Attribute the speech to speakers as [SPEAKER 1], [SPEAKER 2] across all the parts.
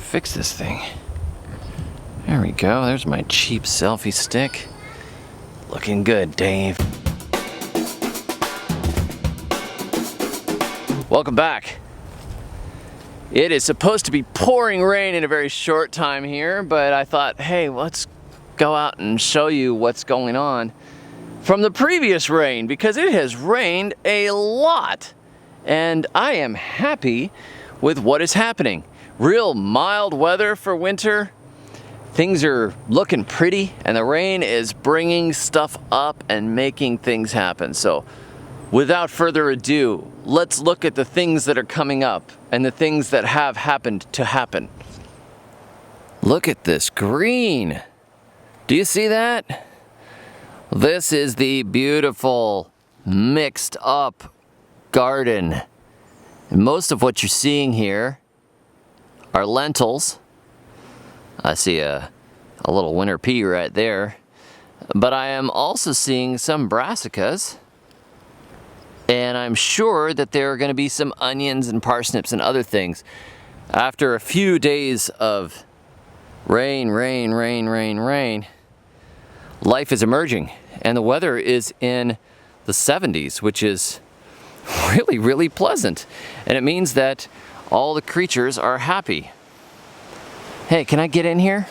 [SPEAKER 1] fix this thing. There we go. There's my cheap selfie stick. Looking good, Dave. Welcome back. It is supposed to be pouring rain in a very short time here, but I thought, hey, let's go out and show you what's going on from the previous rain, because it has rained a lot. And I am happy with what is happening. Real mild weather for winter. Things are looking pretty, and the rain is bringing stuff up and making things happen. So without further ado, let's look at the things that are coming up and the things that have happened to happen. Look at this green. Do you see that? This is the beautiful mixed up garden. And most of what you're seeing here are lentils. I see a little winter pea right there. But I am also seeing some brassicas. And I'm sure that there are going to be some onions and parsnips and other things. After a few days of rain, life is emerging. And the weather is in the 70s, which is really pleasant. And it means that all the creatures are happy. Hey, can I get in here?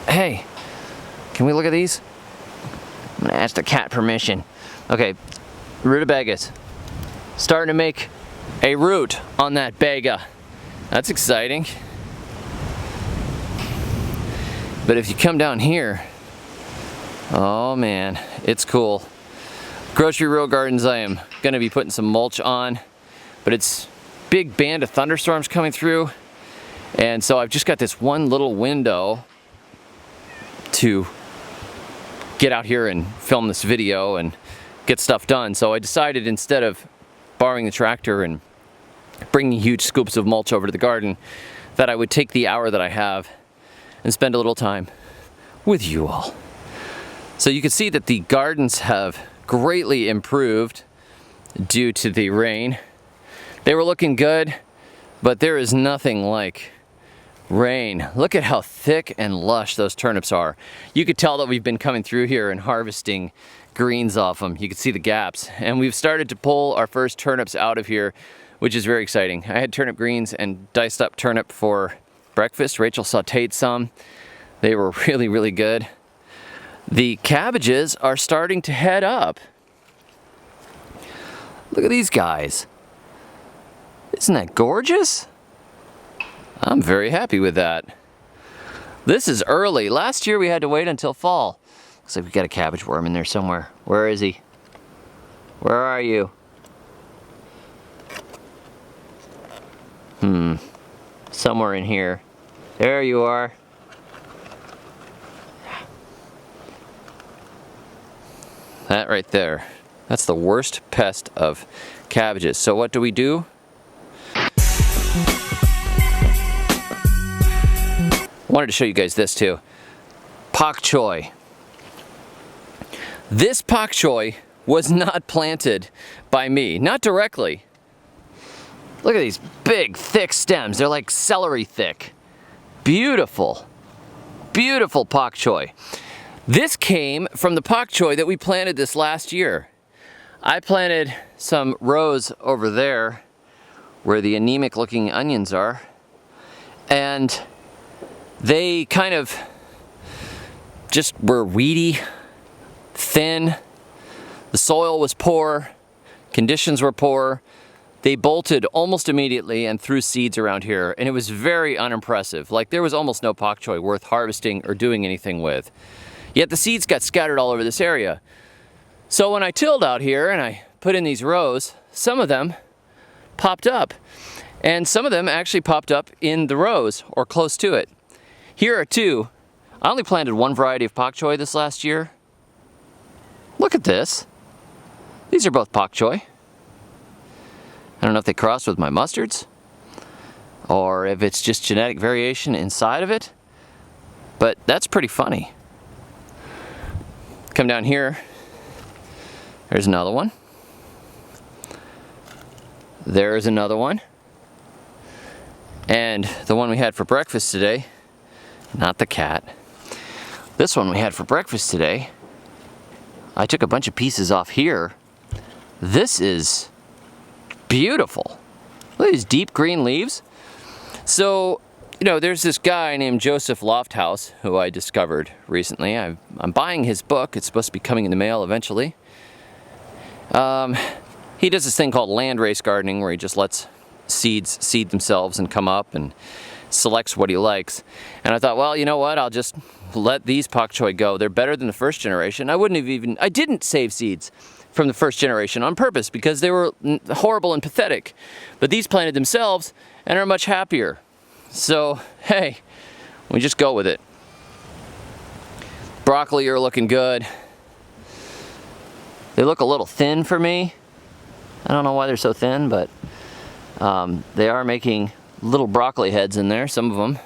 [SPEAKER 1] Hey, can we look at these? I'm gonna ask the cat permission. Okay, rutabagas. Starting to make a root on that baga. That's exciting. But if you come down here, oh man, it's cool. Grocery Row Gardens, I am gonna be putting some mulch on, but it's big band of thunderstorms coming through. And so I've just got this one little window to get out here and film this video and get stuff done. So I decided, instead of borrowing the tractor and bringing huge scoops of mulch over to the garden, that I would take the hour that I have and spend a little time with you all. So you can see that the gardens have greatly improved due to the rain. They were looking good, but there is nothing like rain. Look at how thick and lush those turnips are. You could tell that we've been coming through here and harvesting greens off them. You can see the gaps. And we've started to pull our first turnips out of here, which is very exciting. I had turnip greens and diced up turnip for breakfast. Rachel sauteed some. They were really good. The cabbages are starting to head up. Look at these guys. Isn't that gorgeous? I'm very happy with that. This is early. Last year we had to wait until fall. Looks like we got a cabbage worm in there somewhere. Where is he? Where are you? Somewhere in here. There you are. That right there. That's the worst pest of cabbages. So what do? Wanted to show you guys this too. Pak choi. This pak choi was not planted by me, not directly. Look at these big, thick stems. They're like celery thick. Beautiful, beautiful pak choi. This came from the pak choi that we planted this last year. I planted some rows over there where the anemic looking onions are, and they kind of just were weedy, thin. The soil was poor, conditions were poor. They bolted almost immediately and threw seeds around here, and it was very unimpressive. Like, there was almost no pak choi worth harvesting or doing anything with. Yet the seeds got scattered all over this area. So when I tilled out here and I put in these rows, some of them popped up. And some of them actually popped up in the rows or close to it. Here are two. I only planted one variety of pak choi this last year. Look at this. These are both pak choi. I don't know if they crossed with my mustards or if it's just genetic variation inside of it, but that's pretty funny. Come down here. There's another one. There's another one. And the one we had for breakfast today, not the cat, this one we had for breakfast today, I took a bunch of pieces off here. This is beautiful. Look at these deep green leaves. So, you know, there's this guy named Joseph Lofthouse who I discovered recently. I'm buying his book. It's supposed to be coming in the mail eventually. He does this thing called landrace gardening where he just lets seeds seed themselves and come up and selects what he likes. And I thought, well, you know what? I'll just let these pak choi go. They're better than the first generation. I didn't save seeds from the first generation on purpose because they were horrible and pathetic. But these planted themselves and are much happier. So, hey, we just go with it. Broccoli are looking good. They look a little thin for me. I don't know why they're so thin, but they are making little broccoli heads in there, some of them.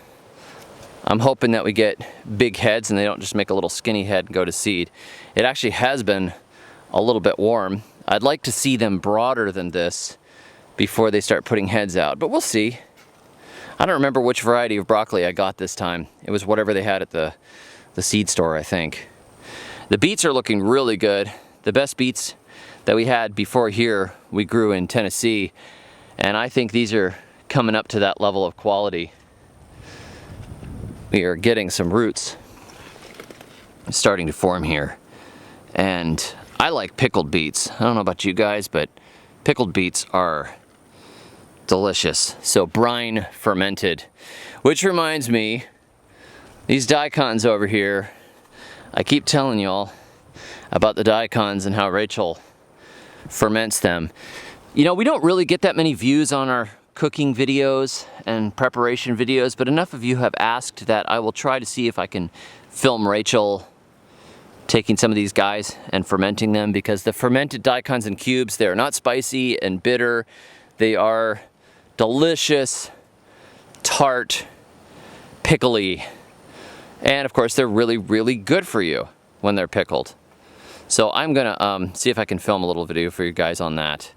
[SPEAKER 1] I'm hoping that we get big heads and they don't just make a little skinny head and go to seed. It actually has been a little bit warm. I'd like to see them broader than this before they start putting heads out, but we'll see. I don't remember which variety of broccoli I got this time. It was whatever they had at the seed store, I think. The beets are looking really good. The best beets that we had before here, we grew in Tennessee, and I think these are coming up to that level of quality. We are getting some roots starting to form here. And I like pickled beets. I don't know about you guys, but pickled beets are delicious. So brine fermented, which reminds me, these daikons over here, I keep telling y'all about the daikons and how Rachel ferments them. You know, we don't really get that many views on our cooking videos and preparation videos, but enough of you have asked that I will try to see if I can film Rachel taking some of these guys and fermenting them, because the fermented daikons in cubes, they are not spicy and bitter. They are delicious, tart, pickly, and of course they're really, really good for you when they're pickled. So I'm gonna see if I can film a little video for you guys on that.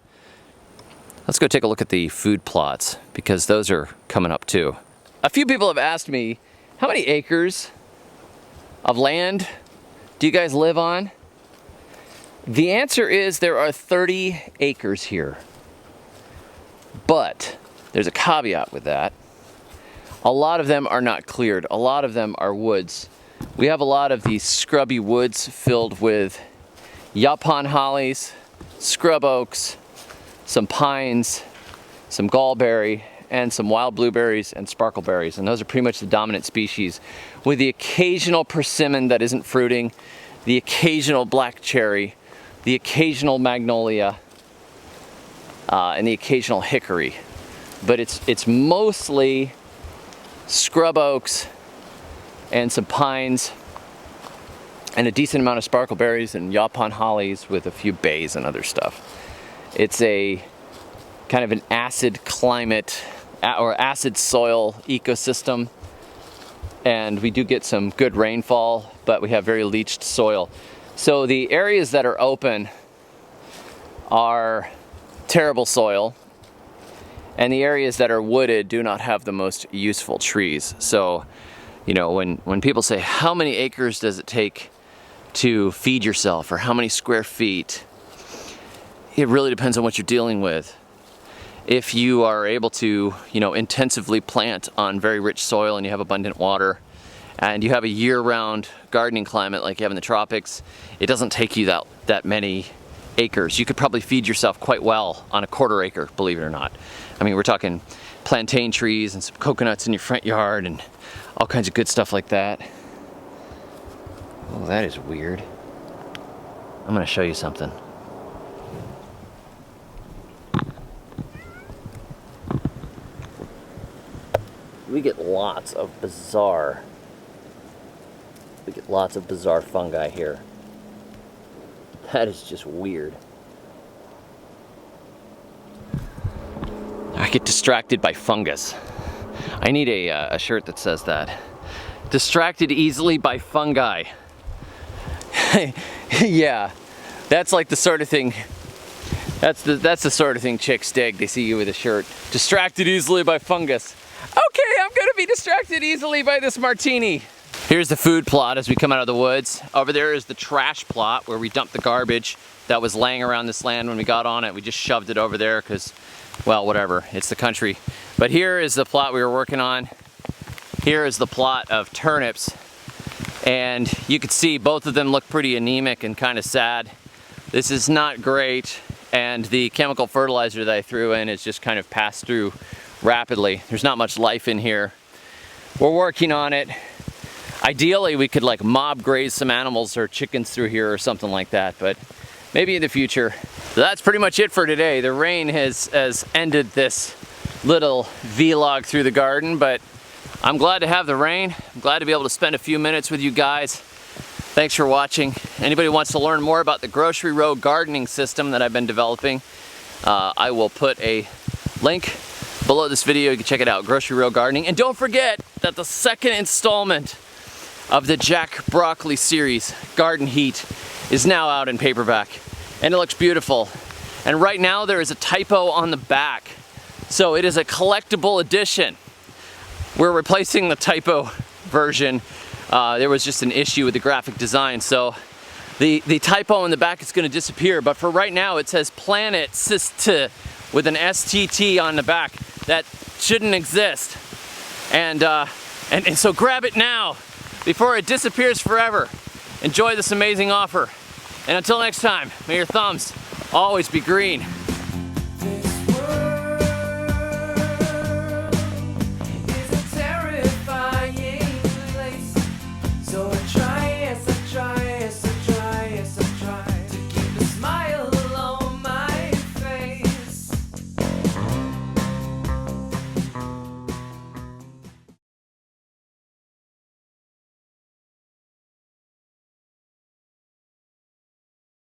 [SPEAKER 1] Let's go take a look at the food plots, because those are coming up too. A few people have asked me, how many acres of land do you guys live on? The answer is there are 30 acres here. But there's a caveat with that. A lot of them are not cleared. A lot of them are woods. We have a lot of these scrubby woods filled with yaupon hollies, scrub oaks, some pines, some gallberry, and some wild blueberries and sparkleberries. And those are pretty much the dominant species, with the occasional persimmon that isn't fruiting, the occasional black cherry, the occasional magnolia, and the occasional hickory. But it's mostly scrub oaks and some pines and a decent amount of sparkleberries and yaupon hollies with a few bays and other stuff. It's a kind of an acid climate or acid soil ecosystem, and we do get some good rainfall, but we have very leached soil. So the areas that are open are terrible soil, and the areas that are wooded do not have the most useful trees. So, you know, when people say, how many acres does it take to feed yourself, or how many square feet, it really depends on what you're dealing with. If you are able to, you know, intensively plant on very rich soil and you have abundant water, and you have a year-round gardening climate like you have in the tropics, it doesn't take you that many acres. You could probably feed yourself quite well on a quarter acre, believe it or not. I mean, we're talking plantain trees and some coconuts in your front yard and all kinds of good stuff like that. Oh, that is weird. I'm gonna show you something. We get lots of bizarre fungi here. That is just weird. I get distracted by fungus. I need a shirt that says that. Distracted easily by fungi. Yeah, that's like the sort of thing. That's the sort of thing chicks dig. They see you with a shirt. Distracted easily by fungus. Okay, I'm gonna be distracted easily by this martini. Here's the food plot as we come out of the woods. Over there is the trash plot where we dumped the garbage that was laying around this land when we got on it. We just shoved it over there because, well, whatever, it's the country. But here is the plot we were working on. Here is the plot of turnips. And you can see both of them look pretty anemic and kind of sad. This is not great. And the chemical fertilizer that I threw in is just kind of passed through rapidly. There's not much life in here. We're working on it. Ideally, we could like mob graze some animals or chickens through here or something like that, but maybe in the future. So that's pretty much it for today. The rain has ended this little vlog through the garden, but I'm glad to have the rain. I'm glad to be able to spend a few minutes with you guys. Thanks for watching. Anybody who wants to learn more about the grocery row gardening system that I've been developing, I will put a link below this video. You can check it out, Grocery Row Gardening. And don't forget that the second installment of the Jack Broccoli series, Garden Heat, is now out in paperback. And it looks beautiful. And right now there is a typo on the back. So it is a collectible edition. We're replacing the typo version. There was just an issue with the graphic design. So the typo in the back is going to disappear. But for right now it says Planet Syst with an STT on the back. That shouldn't exist. And so grab it now before it disappears forever. Enjoy this amazing offer. And until next time, may your thumbs always be green.